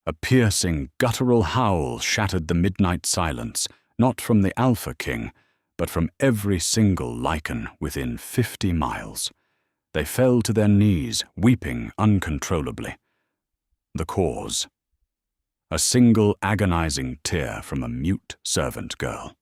A piercing, guttural howl shattered the midnight silence, not from the Alpha King, but from every single Lycan within 50 miles. They fell to their knees, weeping uncontrollably. The cause: a single agonizing tear from a mute servant girl.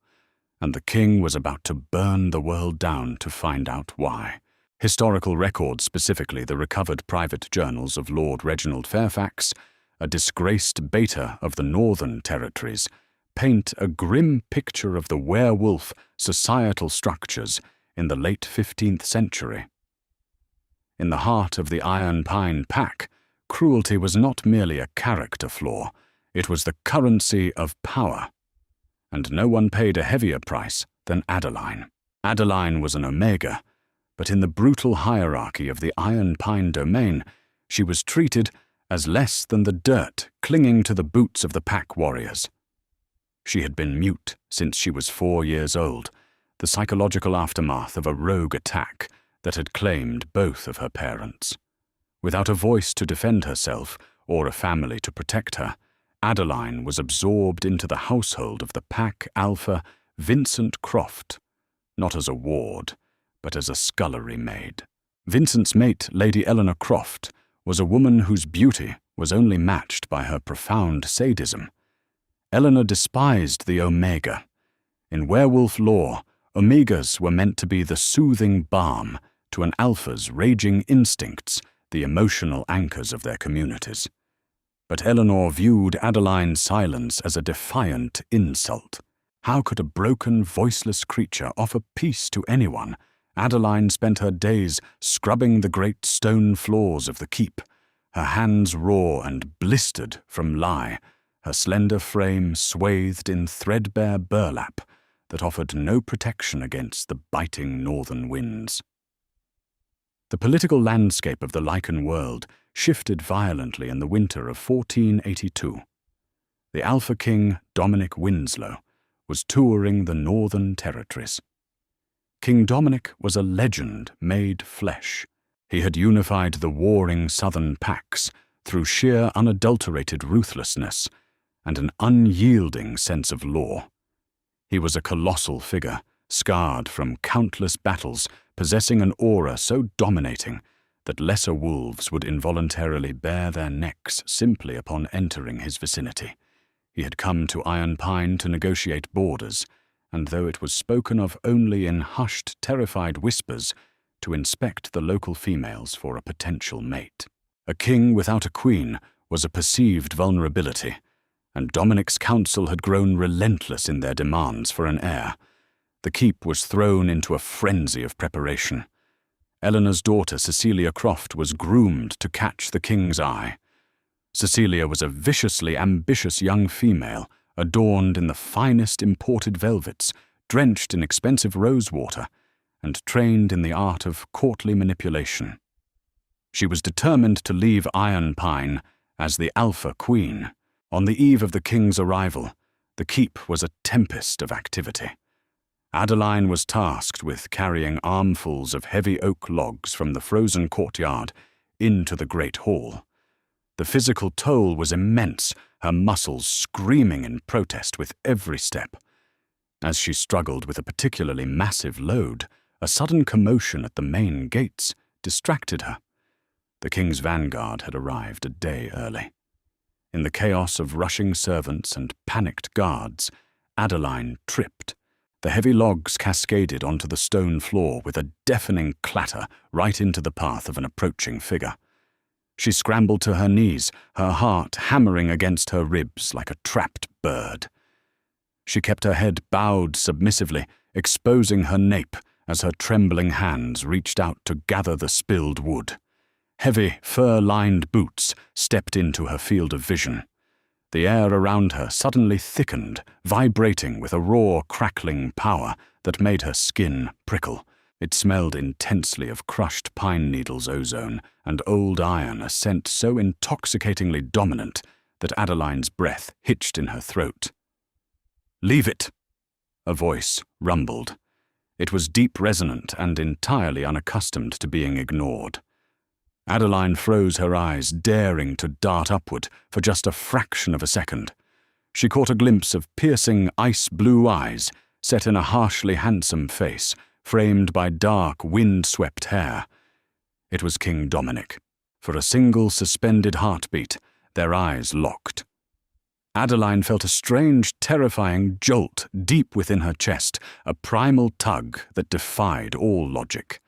And the king was about to burn the world down to find out why. Historical records, specifically the recovered private journals of Lord Reginald Fairfax, a disgraced beta of the Northern Territories, paint a grim picture of the werewolf societal structures in the late 15th century. In the heart of the Iron Pine Pack, cruelty was not merely a character flaw, it was the currency of power. And no one paid a heavier price than Adeline. Adeline was an Omega, but in the brutal hierarchy of the Iron Pine domain, she was treated as less than the dirt clinging to the boots of the pack warriors. She had been mute since she was 4 years old, the psychological aftermath of a rogue attack that had claimed both of her parents. Without a voice to defend herself or a family to protect her, Adeline was absorbed into the household of the pack alpha Vincent Croft, not as a ward, but as a scullery maid. Vincent's mate, Lady Eleanor Croft, was a woman whose beauty was only matched by her profound sadism. Eleanor despised the Omega. In werewolf lore, Omegas were meant to be the soothing balm to an alpha's raging instincts, the emotional anchors of their communities. But Eleanor viewed Adeline's silence as a defiant insult. How could a broken, voiceless creature offer peace to anyone? Adeline spent her days scrubbing the great stone floors of the keep, her hands raw and blistered from lye, her slender frame swathed in threadbare burlap that offered no protection against the biting northern winds. The political landscape of the Lycan world shifted violently in the winter of 1482. The Alpha King, Dominic Winslow, was touring the Northern Territories. King Dominic was a legend made flesh. He had unified the warring southern packs through sheer unadulterated ruthlessness and an unyielding sense of law. He was a colossal figure, scarred from countless battles, possessing an aura so dominating that lesser wolves would involuntarily bare their necks simply upon entering his vicinity. He had come to Iron Pine to negotiate borders, and though it was spoken of only in hushed, terrified whispers, to inspect the local females for a potential mate. A king without a queen was a perceived vulnerability, and Dominic's council had grown relentless in their demands for an heir. The keep was thrown into a frenzy of preparation. Eleanor's daughter, Cecilia Croft, was groomed to catch the king's eye. Cecilia was a viciously ambitious young female, adorned in the finest imported velvets, drenched in expensive rosewater, and trained in the art of courtly manipulation. She was determined to leave Iron Pine as the Alpha Queen. On the eve of the king's arrival, the keep was a tempest of activity. Adeline was tasked with carrying armfuls of heavy oak logs from the frozen courtyard into the great hall. The physical toll was immense, her muscles screaming in protest with every step. As she struggled with a particularly massive load, a sudden commotion at the main gates distracted her. The king's vanguard had arrived a day early. In the chaos of rushing servants and panicked guards, Adeline tripped. The heavy logs cascaded onto the stone floor with a deafening clatter right into the path of an approaching figure. She scrambled to her knees, her heart hammering against her ribs like a trapped bird. She kept her head bowed submissively, exposing her nape as her trembling hands reached out to gather the spilled wood. Heavy, fur-lined boots stepped into her field of vision. The air around her suddenly thickened, vibrating with a raw, crackling power that made her skin prickle. It smelled intensely of crushed pine needles ozone and old iron, a scent so intoxicatingly dominant that Adeline's breath hitched in her throat. "Leave it," a voice rumbled. It was deep resonant and entirely unaccustomed to being ignored. Adeline froze her eyes, daring to dart upward for just a fraction of a second. She caught a glimpse of piercing ice-blue eyes set in a harshly handsome face, framed by dark, wind-swept hair. It was King Dominic. For a single suspended heartbeat, their eyes locked. Adeline felt a strange, terrifying jolt deep within her chest, a primal tug that defied all logic.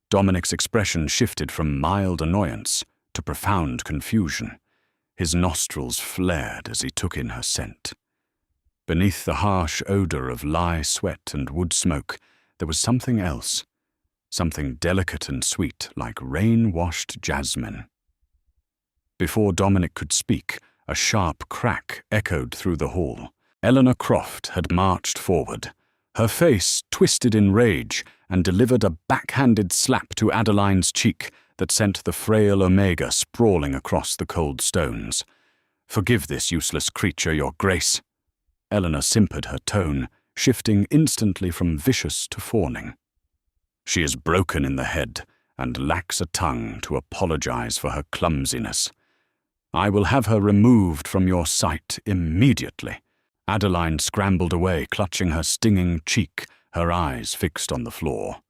Dominic's expression shifted from mild annoyance to profound confusion. His nostrils flared as he took in her scent. Beneath the harsh odor of lye sweat and wood smoke, there was something else, something delicate and sweet like rain-washed jasmine. Before Dominic could speak, a sharp crack echoed through the hall. Eleanor Croft had marched forward. Her face twisted in rage and delivered a backhanded slap to Adeline's cheek that sent the frail Omega sprawling across the cold stones. "Forgive this useless creature, your grace." Eleanor simpered her tone, shifting instantly from vicious to fawning. "She is broken in the head and lacks a tongue to apologize for her clumsiness. I will have her removed from your sight immediately." Adeline scrambled away, clutching her stinging cheek, her eyes fixed on the floor.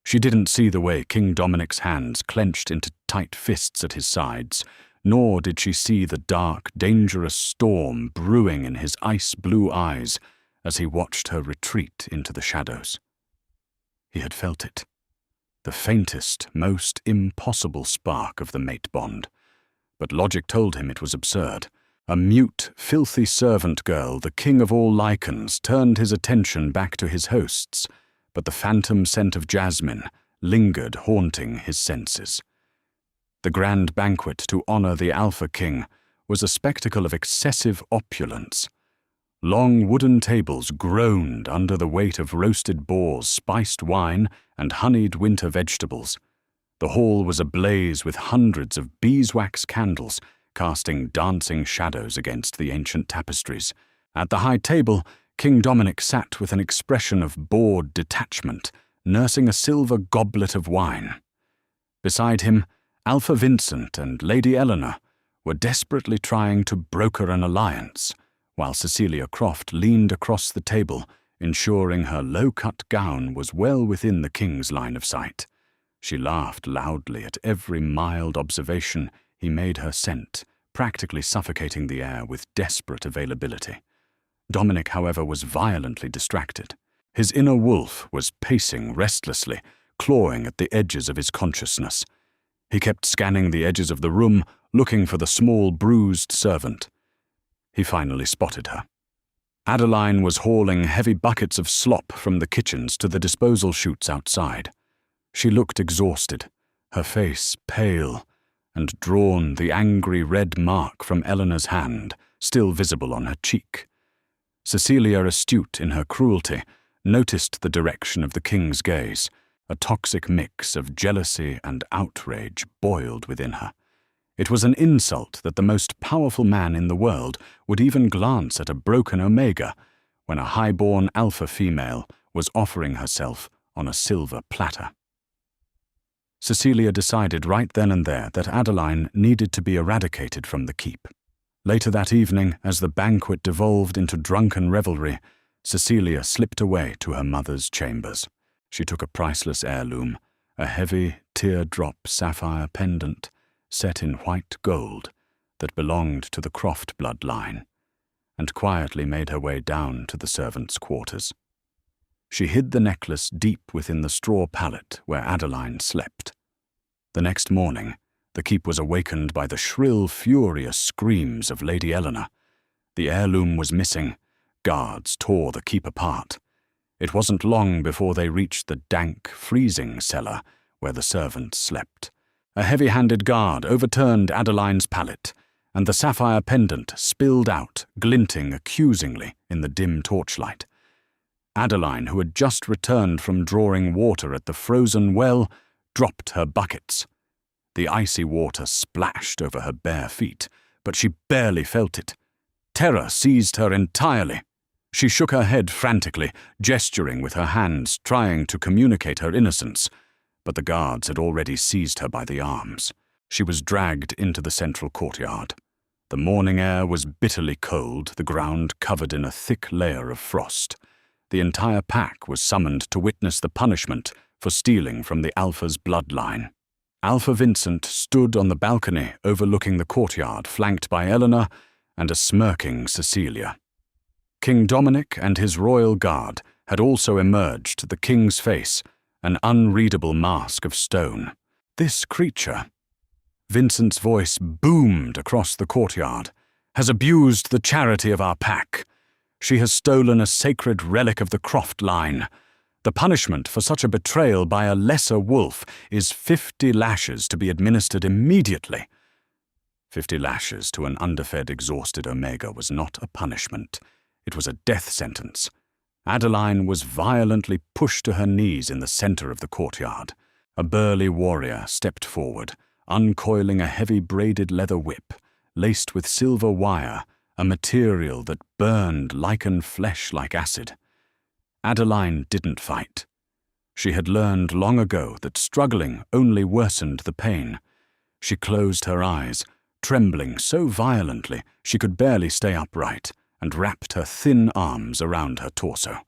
She didn't see the way King Dominic's hands clenched into tight fists at his sides, nor did she see the dark, dangerous storm brewing in his ice-blue eyes as he watched her retreat into the shadows. He had felt it. The faintest, most impossible spark of the mate bond. But logic told him it was absurd. A mute, filthy servant girl, the king of all Lycans, turned his attention back to his hosts, but the phantom scent of jasmine lingered, haunting his senses. The grand banquet to honor the Alpha King was a spectacle of excessive opulence. Long wooden tables groaned under the weight of roasted boars, spiced wine, and honeyed winter vegetables. The hall was ablaze with hundreds of beeswax candles, casting dancing shadows against the ancient tapestries. At the high table, King Dominic sat with an expression of bored detachment, nursing a silver goblet of wine. Beside him, Alpha Vincent and Lady Eleanor were desperately trying to broker an alliance, while Cecilia Croft leaned across the table, ensuring her low-cut gown was well within the king's line of sight. She laughed loudly at every mild observation he made her scent, practically suffocating the air with desperate availability. Dominic, however, was violently distracted. His inner wolf was pacing restlessly, clawing at the edges of his consciousness. He kept scanning the edges of the room, looking for the small, bruised servant. He finally spotted her. Adeline was hauling heavy buckets of slop from the kitchens to the disposal chutes outside. She looked exhausted, her face pale, and drawn, the angry red mark from Eleanor's hand still visible on her cheek. Cecilia, astute in her cruelty, noticed the direction of the king's gaze. A toxic mix of jealousy and outrage boiled within her. It was an insult that the most powerful man in the world would even glance at a broken Omega when a high-born alpha female was offering herself on a silver platter. Cecilia decided right then and there that Adeline needed to be eradicated from the keep. Later that evening, as the banquet devolved into drunken revelry, Cecilia slipped away to her mother's chambers. She took a priceless heirloom, a heavy, teardrop sapphire pendant set in white gold that belonged to the Croft bloodline, and quietly made her way down to the servants' quarters. She hid the necklace deep within the straw pallet where Adeline slept. The next morning, the keep was awakened by the shrill, furious screams of Lady Eleanor. The heirloom was missing. Guards tore the keep apart. It wasn't long before they reached the dank, freezing cellar where the servants slept. A heavy-handed guard overturned Adeline's pallet, and the sapphire pendant spilled out, glinting accusingly in the dim torchlight. Adeline, who had just returned from drawing water at the frozen well, dropped her buckets. The icy water splashed over her bare feet, but she barely felt it. Terror seized her entirely. She shook her head frantically, gesturing with her hands, trying to communicate her innocence. but the guards had already seized her by the arms. She was dragged into the central courtyard. The morning air was bitterly cold, the ground covered in a thick layer of frost. The entire pack was summoned to witness the punishment for stealing from the Alpha's bloodline. Alpha Vincent stood on the balcony overlooking the courtyard, flanked by Eleanor and a smirking Cecilia. King Dominic and his royal guard had also emerged, the king's face, an unreadable mask of stone. This creature, Vincent's voice boomed across the courtyard, has abused the charity of our pack. She has stolen a sacred relic of the Croft line. The punishment for such a betrayal by a lesser wolf is 50 lashes to be administered immediately. 50 lashes to an underfed, exhausted Omega was not a punishment. It was a death sentence. Adeline was violently pushed to her knees in the center of the courtyard. A burly warrior stepped forward, uncoiling a heavy braided leather whip, laced with silver wire, a material that burned Lycan flesh like acid. Adeline didn't fight. She had learned long ago that struggling only worsened the pain. She closed her eyes, trembling so violently she could barely stay upright, and wrapped her thin arms around her torso.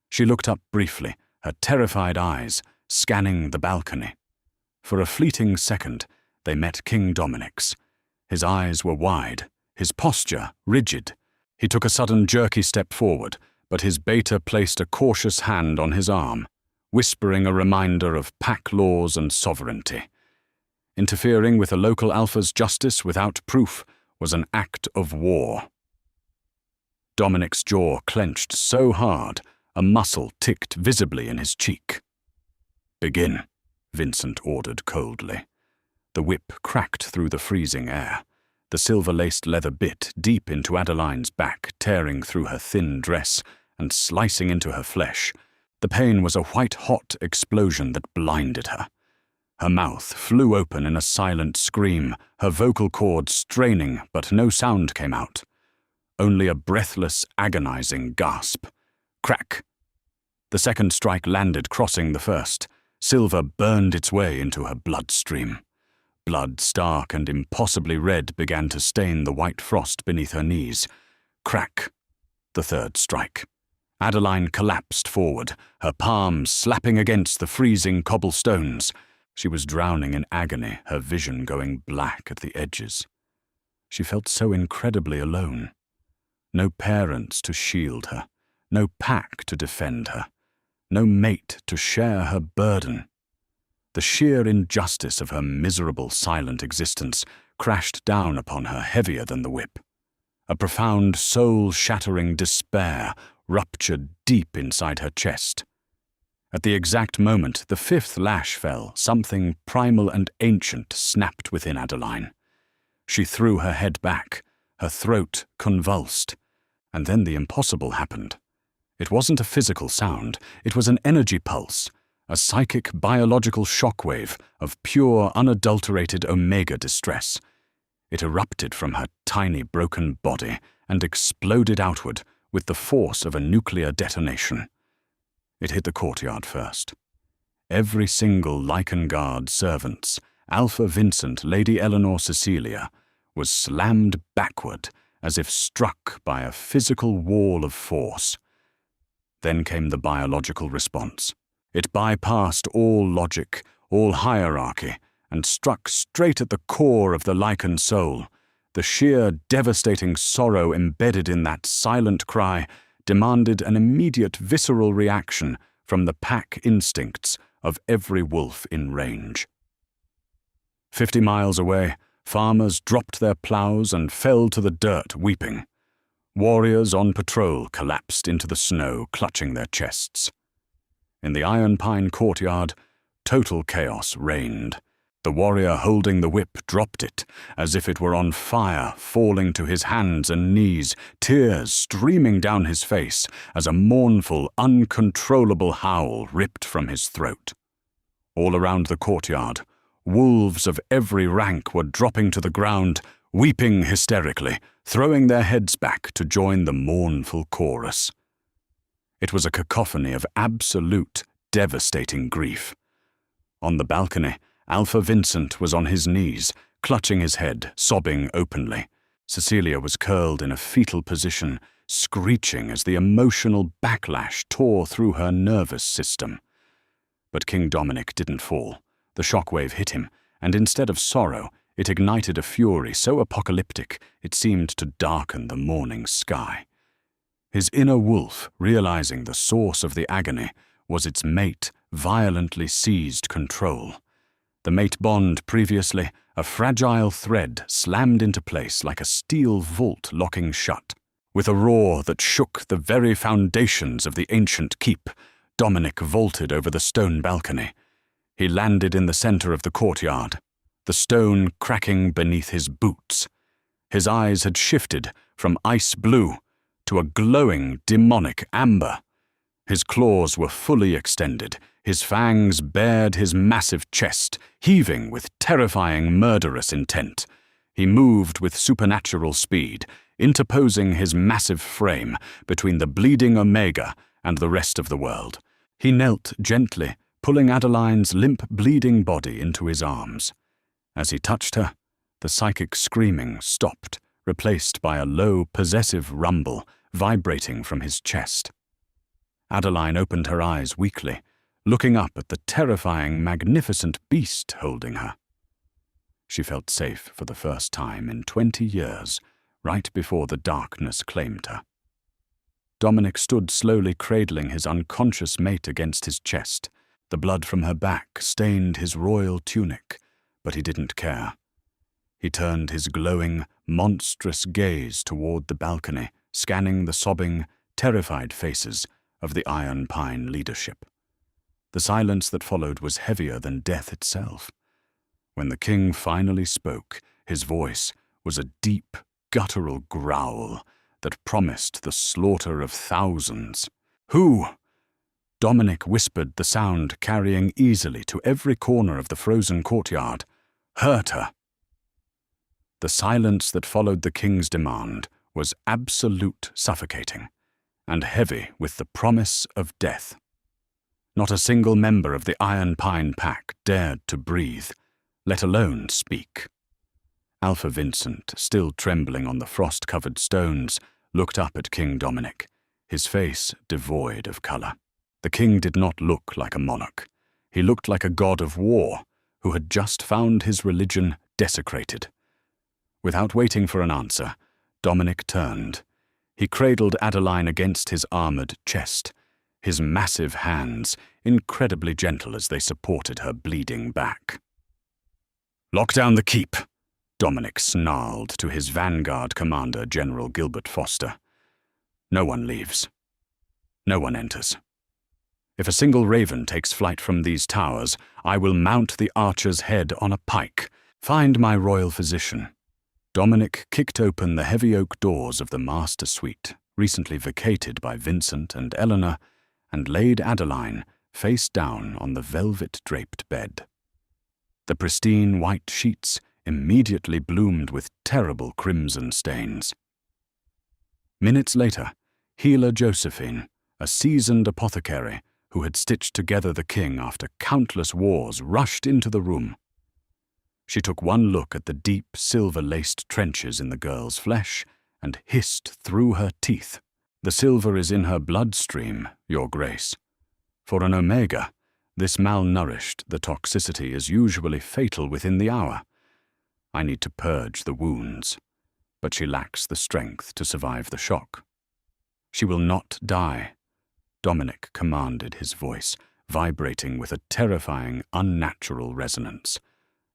She looked up briefly, her terrified eyes scanning the balcony. For a fleeting second, they met King Dominic's. His eyes were wide, his posture rigid. He took a sudden jerky step forward, but his beta placed a cautious hand on his arm, whispering a reminder of pack laws and sovereignty. Interfering with a local alpha's justice without proof was an act of war. Dominic's jaw clenched so hard, a muscle ticked visibly in his cheek. "Begin," Vincent ordered coldly. The whip cracked through the freezing air, the silver-laced leather bit deep into Adeline's back, tearing through her thin dress and slicing into her flesh. The pain was a white-hot explosion that blinded her. Her mouth flew open in a silent scream, her vocal cords straining, but no sound came out. Only a breathless, agonizing gasp. Crack! The second strike landed, crossing the first. Silver burned its way into her bloodstream. Blood, stark and impossibly red, began to stain the white frost beneath her knees. Crack! The third strike. Adeline collapsed forward, her palms slapping against the freezing cobblestones. She was drowning in agony, her vision going black at the edges. She felt so incredibly alone. No parents to shield her, no pack to defend her, no mate to share her burden. The sheer injustice of her miserable, silent existence crashed down upon her heavier than the whip. A profound, soul-shattering despair ruptured deep inside her chest. At the exact moment the fifth lash fell, something primal and ancient snapped within Adeline. She threw her head back, her throat convulsed, and then the impossible happened. It wasn't a physical sound, it was an energy pulse, a psychic biological shockwave of pure, unadulterated Omega distress. It erupted from her tiny, broken body and exploded outward with the force of a nuclear detonation. It hit the courtyard first. Every single Lycan guard, servants, Alpha Vincent, Lady Eleanor Cecilia, was slammed backward as if struck by a physical wall of force. Then came the biological response. It bypassed all logic, all hierarchy, and struck straight at the core of the Lycan soul. The sheer, devastating sorrow embedded in that silent cry demanded an immediate visceral reaction from the pack instincts of every wolf in range. 50 miles away, farmers dropped their plows and fell to the dirt weeping. Warriors on patrol collapsed into the snow, clutching their chests. In the Iron Pine courtyard, total chaos reigned. The warrior holding the whip dropped it, as if it were on fire, falling to his hands and knees, tears streaming down his face as a mournful, uncontrollable howl ripped from his throat. All around the courtyard, wolves of every rank were dropping to the ground, weeping hysterically, throwing their heads back to join the mournful chorus. It was a cacophony of absolute, devastating grief. On the balcony, Alpha Vincent was on his knees, clutching his head, sobbing openly. Cecilia was curled in a fetal position, screeching as the emotional backlash tore through her nervous system. But King Dominic didn't fall. The shockwave hit him, and instead of sorrow, it ignited a fury so apocalyptic it seemed to darken the morning sky. His inner wolf, realizing the source of the agony, was its mate violently seized control. The mate bond previously, a fragile thread, slammed into place like a steel vault locking shut. With a roar that shook the very foundations of the ancient keep, Dominic vaulted over the stone balcony. He landed in the center of the courtyard, the stone cracking beneath his boots. His eyes had shifted from ice blue to a glowing, demonic amber. His claws were fully extended, his fangs bared his massive chest, heaving with terrifying, murderous intent. He moved with supernatural speed, interposing his massive frame between the bleeding Omega and the rest of the world. He knelt gently, pulling Adeline's limp, bleeding body into his arms. As he touched her, the psychic screaming stopped, replaced by a low, possessive rumble vibrating from his chest. Adeline opened her eyes weakly, looking up at the terrifying, magnificent beast holding her. She felt safe for the first time in 20 years, right before the darkness claimed her. Dominic stood slowly cradling his unconscious mate against his chest. The blood from her back stained his royal tunic, but he didn't care. He turned his glowing, monstrous gaze toward the balcony, scanning the sobbing, terrified faces of the Iron Pine leadership. The silence that followed was heavier than death itself. When the king finally spoke, his voice was a deep, guttural growl that promised the slaughter of thousands. "Who?" Dominic whispered, the sound carrying easily to every corner of the frozen courtyard. "Hurt her." The silence that followed the king's demand was absolute, suffocating, and heavy with the promise of death. Not a single member of the Iron Pine pack dared to breathe, let alone speak. Alpha Vincent, still trembling on the frost-covered stones, looked up at King Dominic, his face devoid of color. The king did not look like a monarch. He looked like a god of war who had just found his religion desecrated. Without waiting for an answer, Dominic turned. He cradled Adeline against his armored chest, his massive hands incredibly gentle as they supported her bleeding back. "Lock down the keep," Dominic snarled to his vanguard commander, General Gilbert Foster. "No one leaves. No one enters. If a single raven takes flight from these towers, I will mount the archer's head on a pike. Find my royal physician." Dominic kicked open the heavy oak doors of the master suite, recently vacated by Vincent and Eleanor, and laid Adeline face down on the velvet-draped bed. The pristine white sheets immediately bloomed with terrible crimson stains. Minutes later, healer Josephine, a seasoned apothecary who had stitched together the king after countless wars, rushed into the room. She took one look at the deep, silver-laced trenches in the girl's flesh and hissed through her teeth. "The silver is in her bloodstream, Your Grace. For an Omega, this malnourished, the toxicity is usually fatal within the hour. I need to purge the wounds, but she lacks the strength to survive the shock. She will not die," Dominic commanded, his voice vibrating with a terrifying, unnatural resonance.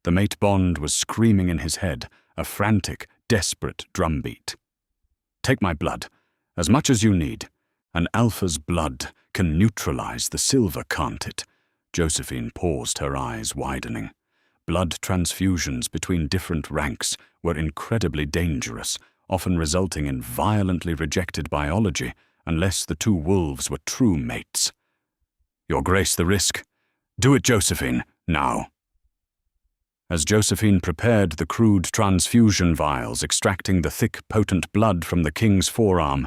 The mate bond was screaming in his head, a frantic, desperate drumbeat. "Take my blood, as much as you need. An alpha's blood can neutralize the silver, can't it?" Josephine paused, her eyes widening. Blood transfusions between different ranks were incredibly dangerous, often resulting in violently rejected biology unless the two wolves were true mates. "Your Grace, the risk. Do it, Josephine, now." As Josephine prepared the crude transfusion vials extracting the thick, potent blood from the king's forearm,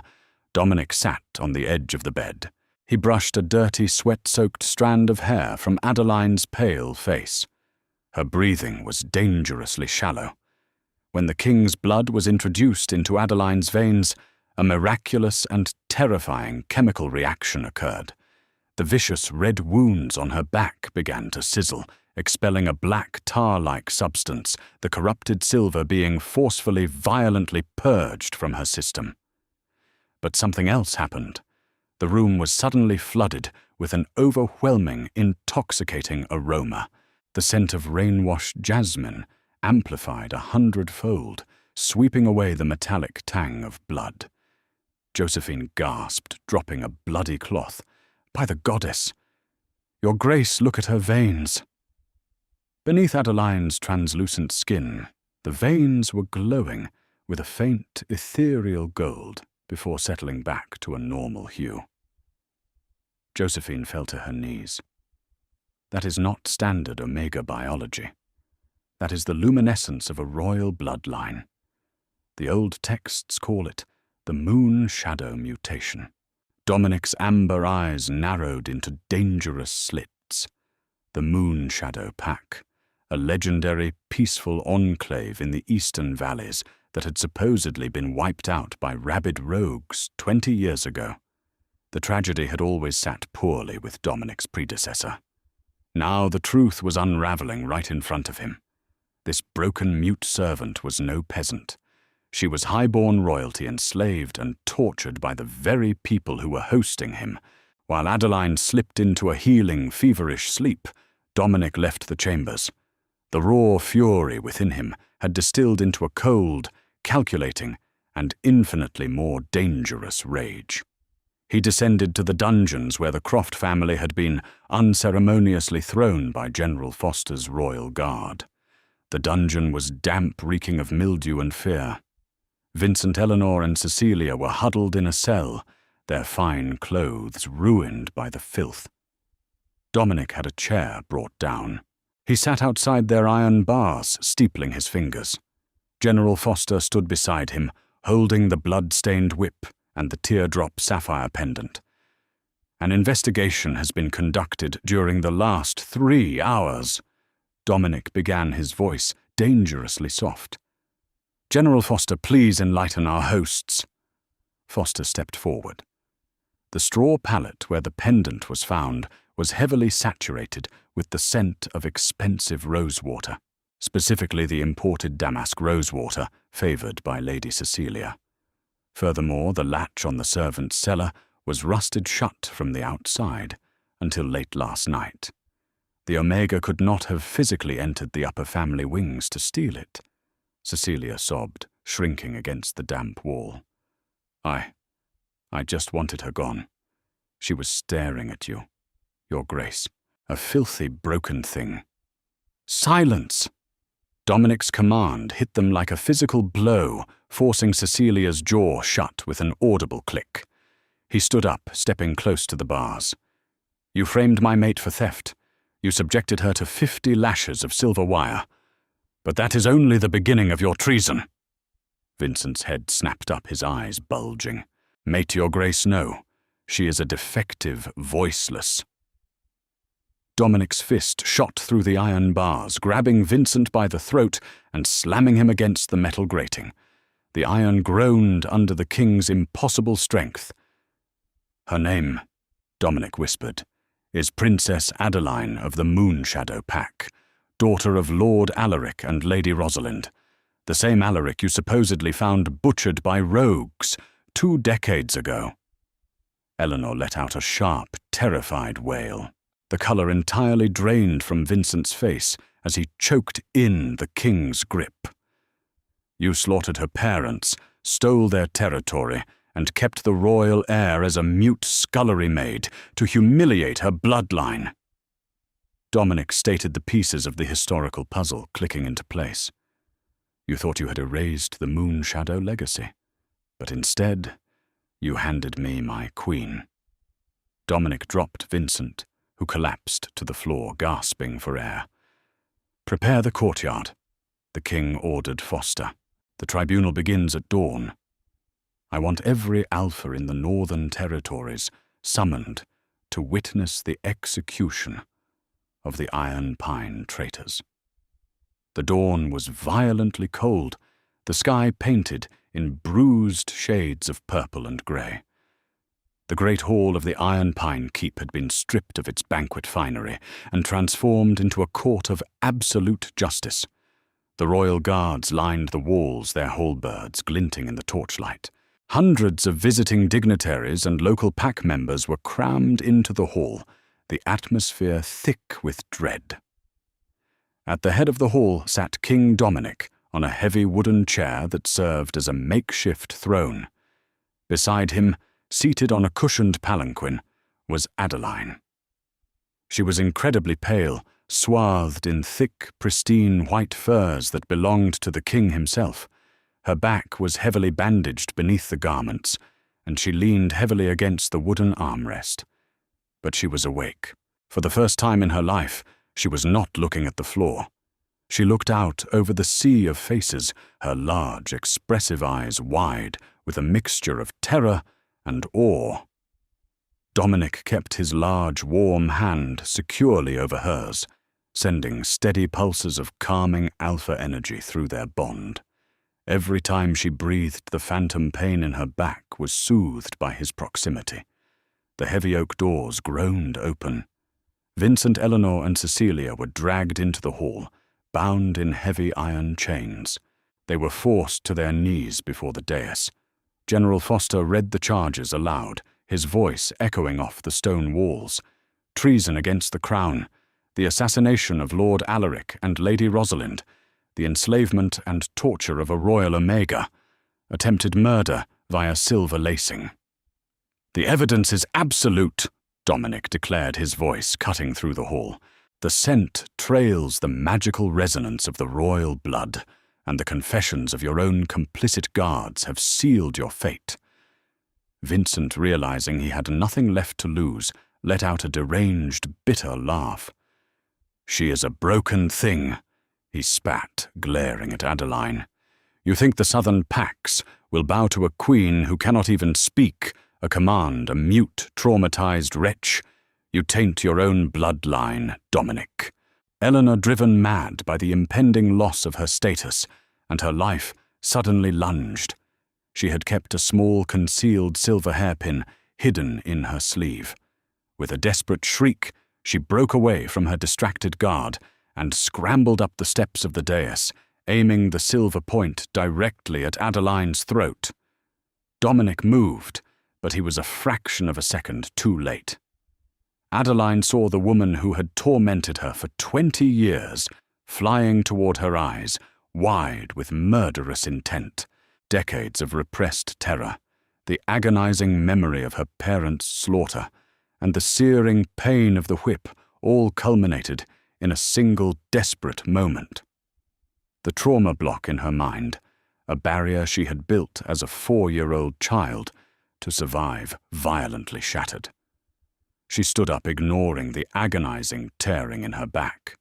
Dominic sat on the edge of the bed. He brushed a dirty, sweat-soaked strand of hair from Adeline's pale face. Her breathing was dangerously shallow. When the king's blood was introduced into Adeline's veins, a miraculous and terrifying chemical reaction occurred. The vicious red wounds on her back began to sizzle, expelling a black tar-like substance, the corrupted silver being forcefully, violently purged from her system. But something else happened. The room was suddenly flooded with an overwhelming, intoxicating aroma. The scent of rain-washed jasmine amplified 100-fold, sweeping away the metallic tang of blood. Josephine gasped, dropping a bloody cloth. "By the goddess! Your Grace, look at her veins!" Beneath Adeline's translucent skin, the veins were glowing with a faint, ethereal gold before settling back to a normal hue. Josephine fell to her knees. That is not standard Omega biology. That is the luminescence of a royal bloodline. The old texts call it the moon shadow mutation. Dominic's amber eyes narrowed into dangerous slits. The Moon Shadow Pack, a legendary, peaceful enclave in the eastern valleys that had supposedly been wiped out by rabid rogues 20 years ago. The tragedy had always sat poorly with Dominic's predecessor. Now the truth was unraveling right in front of him. This broken mute servant was no peasant. She was high-born royalty, enslaved and tortured by the very people who were hosting him. While Adeline slipped into a healing, feverish sleep, Dominic left the chambers. The raw fury within him had distilled into a cold, calculating, and infinitely more dangerous rage. He descended to the dungeons where the Croft family had been unceremoniously thrown by General Foster's royal guard. The dungeon was damp, reeking of mildew and fear. Vincent, Eleanor, and Cecilia were huddled in a cell, their fine clothes ruined by the filth. Dominic had a chair brought down. He sat outside their iron bars, steepling his fingers. General Foster stood beside him, holding the blood-stained whip and the teardrop sapphire pendant. An investigation has been conducted during the last 3 hours. Dominic began, his voice dangerously soft. "General Foster, please enlighten our hosts." Foster stepped forward. The straw pallet where the pendant was found was heavily saturated with the scent of expensive rosewater, specifically the imported damask rosewater favored by Lady Cecilia. Furthermore, the latch on the servant's cellar was rusted shut from the outside until late last night. The Omega could not have physically entered the upper family wings to steal it. Cecilia sobbed, shrinking against the damp wall. I just wanted her gone. She was staring at you, Your Grace, a filthy, broken thing." "Silence!" Dominic's command hit them like a physical blow, forcing Cecilia's jaw shut with an audible click. He stood up, stepping close to the bars. "You framed my mate for theft. You subjected her to 50 lashes of silver wire. But that is only the beginning of your treason." Vincent's head snapped up, his eyes bulging. "Mate, Your Grace, no. She is a defective, voiceless." Dominic's fist shot through the iron bars, grabbing Vincent by the throat and slamming him against the metal grating. The iron groaned under the king's impossible strength. "Her name," Dominic whispered, "is Princess Adeline of the Moon Shadow Pack, daughter of Lord Alaric and Lady Rosalind, the same Alaric you supposedly found butchered by rogues 2 decades ago." Eleanor let out a sharp, terrified wail. The colour entirely drained from Vincent's face as he choked in the king's grip. "You slaughtered her parents, stole their territory, and kept the royal heir as a mute scullery maid to humiliate her bloodline." Dominic stated the pieces of the historical puzzle clicking into place. "You thought you had erased the Moon Shadow legacy, but instead, you handed me my queen." Dominic dropped Vincent, who collapsed to the floor, gasping for air. "Prepare the courtyard," the king ordered Foster. "The tribunal begins at dawn. I want every alpha in the northern territories summoned to witness the execution of the Iron Pine traitors. The dawn was violently cold, the sky painted in bruised shades of purple and grey. The great hall of the Iron Pine Keep had been stripped of its banquet finery and transformed into a court of absolute justice. The royal guards lined the walls, their halberds glinting in the torchlight. Hundreds of visiting dignitaries and local pack members were crammed into the hall, the atmosphere thick with dread. At the head of the hall sat King Dominic on a heavy wooden chair that served as a makeshift throne. Beside him, seated on a cushioned palanquin, was Adeline. She was incredibly pale, swathed in thick, pristine white furs that belonged to the king himself. Her back was heavily bandaged beneath the garments, and she leaned heavily against the wooden armrest. But she was awake. For the first time in her life, she was not looking at the floor. She looked out over the sea of faces, her large, expressive eyes wide with a mixture of terror and awe. Dominic kept his large, warm hand securely over hers, sending steady pulses of calming alpha energy through their bond. Every time she breathed, the phantom pain in her back was soothed by his proximity. The heavy oak doors groaned open. Vincent, Eleanor, and Cecilia were dragged into the hall, bound in heavy iron chains. They were forced to their knees before the dais. General Foster read the charges aloud, his voice echoing off the stone walls. Treason against the crown, the assassination of Lord Alaric and Lady Rosalind, the enslavement and torture of a royal Omega, attempted murder via silver lacing. "The evidence is absolute," Dominic declared, his voice cutting through the hall. "The scent trails the magical resonance of the royal blood, and the confessions of your own complicit guards have sealed your fate." Vincent, realizing he had nothing left to lose, let out a deranged, bitter laugh. "She is a broken thing," he spat, glaring at Adeline. "You think the southern Pax will bow to a queen who cannot even speak, a command, a mute, traumatized wretch? You taint your own bloodline, Dominic." Eleanor, driven mad by the impending loss of her status, and her life suddenly lunged. She had kept a small concealed silver hairpin hidden in her sleeve. With a desperate shriek, she broke away from her distracted guard and scrambled up the steps of the dais, aiming the silver point directly at Adeline's throat. Dominic moved, but he was a fraction of a second too late. Adeline saw the woman who had tormented her for 20 years flying toward her eyes, wide with murderous intent, decades of repressed terror, the agonizing memory of her parents' slaughter, and the searing pain of the whip, all culminated in a single desperate moment. The trauma block in her mind, a barrier she had built as a 4-year-old child to survive, violently shattered. She stood up, ignoring the agonizing tearing in her back.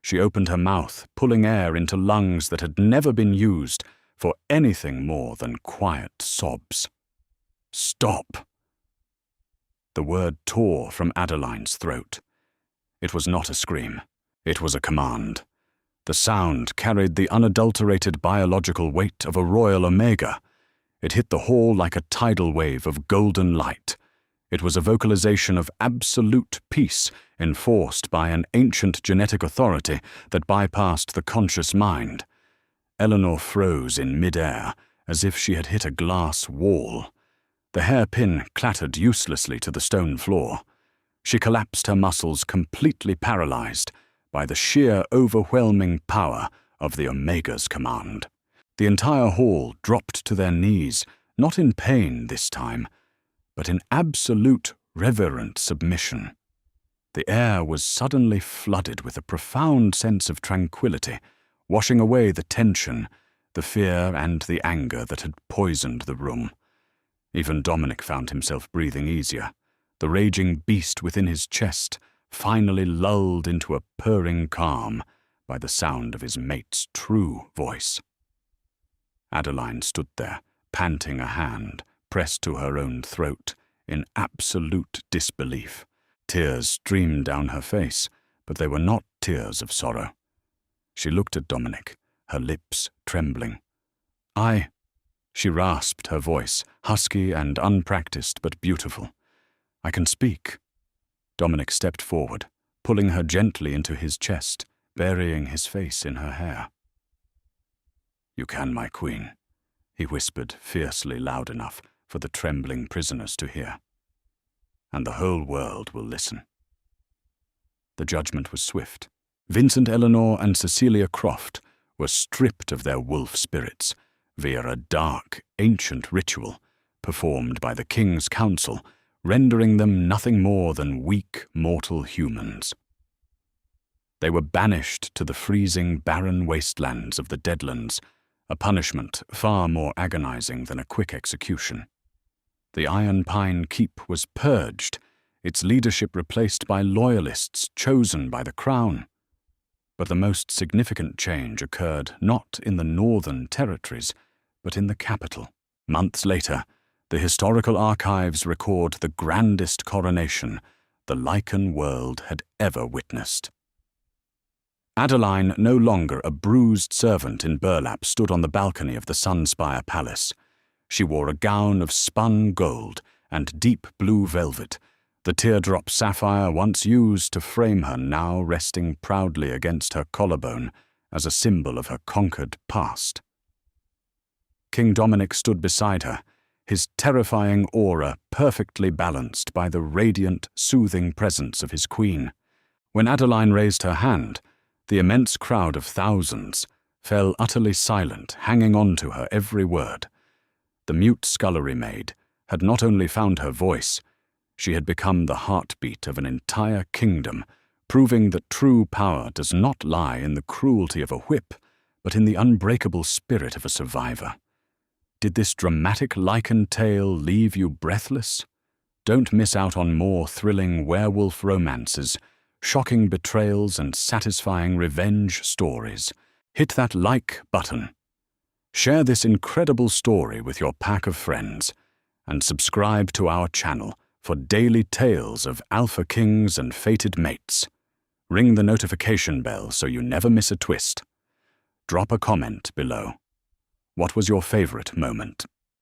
She opened her mouth, pulling air into lungs that had never been used for anything more than quiet sobs. "Stop!" The word tore from Adeline's throat. It was not a scream. It was a command. The sound carried the unadulterated biological weight of a royal Omega. It hit the hall like a tidal wave of golden light. It was a vocalization of absolute peace enforced by an ancient genetic authority that bypassed the conscious mind. Eleanor froze in midair, as if she had hit a glass wall. The hairpin clattered uselessly to the stone floor. She collapsed, her muscles completely paralyzed by the sheer overwhelming power of the Omega's command. The entire hall dropped to their knees, not in pain this time, but in absolute reverent submission. The air was suddenly flooded with a profound sense of tranquility, washing away the tension, the fear, and the anger that had poisoned the room. Even Dominic found himself breathing easier, the raging beast within his chest finally lulled into a purring calm by the sound of his mate's true voice. Adeline stood there, panting, a hand pressed to her own throat, in absolute disbelief. Tears streamed down her face, but they were not tears of sorrow. She looked at Dominic, her lips trembling. She rasped her voice, husky and unpracticed but beautiful. I can speak. Dominic stepped forward, pulling her gently into his chest, burying his face in her hair. You can, my queen, he whispered fiercely loud enough for the trembling prisoners to hear. And the whole world will listen. The judgment was swift. Vincent Eleanor and Cecilia Croft were stripped of their wolf spirits via a dark, ancient ritual performed by the King's Council, rendering them nothing more than weak, mortal humans. They were banished to the freezing, barren wastelands of the Deadlands, a punishment far more agonizing than a quick execution. The Iron Pine Keep was purged, its leadership replaced by loyalists chosen by the Crown. But the most significant change occurred not in the northern territories, but in the capital. Months later, the historical archives record the grandest coronation the Lycan world had ever witnessed. Adeline, no longer a bruised servant in burlap, stood on the balcony of the Sunspire Palace. She wore a gown of spun gold and deep blue velvet, the teardrop sapphire once used to frame her now resting proudly against her collarbone as a symbol of her conquered past. King Dominic stood beside her, his terrifying aura perfectly balanced by the radiant, soothing presence of his queen. When Adeline raised her hand, the immense crowd of thousands fell utterly silent, hanging on to her every word. The mute scullery maid had not only found her voice, she had become the heartbeat of an entire kingdom, proving that true power does not lie in the cruelty of a whip, but in the unbreakable spirit of a survivor. Did this dramatic Lycan tale leave you breathless? Don't miss out on more thrilling werewolf romances, shocking betrayals, and satisfying revenge stories. Hit that like button. Share this incredible story with your pack of friends, and subscribe to our channel for daily tales of alpha kings and fated mates. Ring the notification bell so you never miss a twist. Drop a comment below. What was your favorite moment?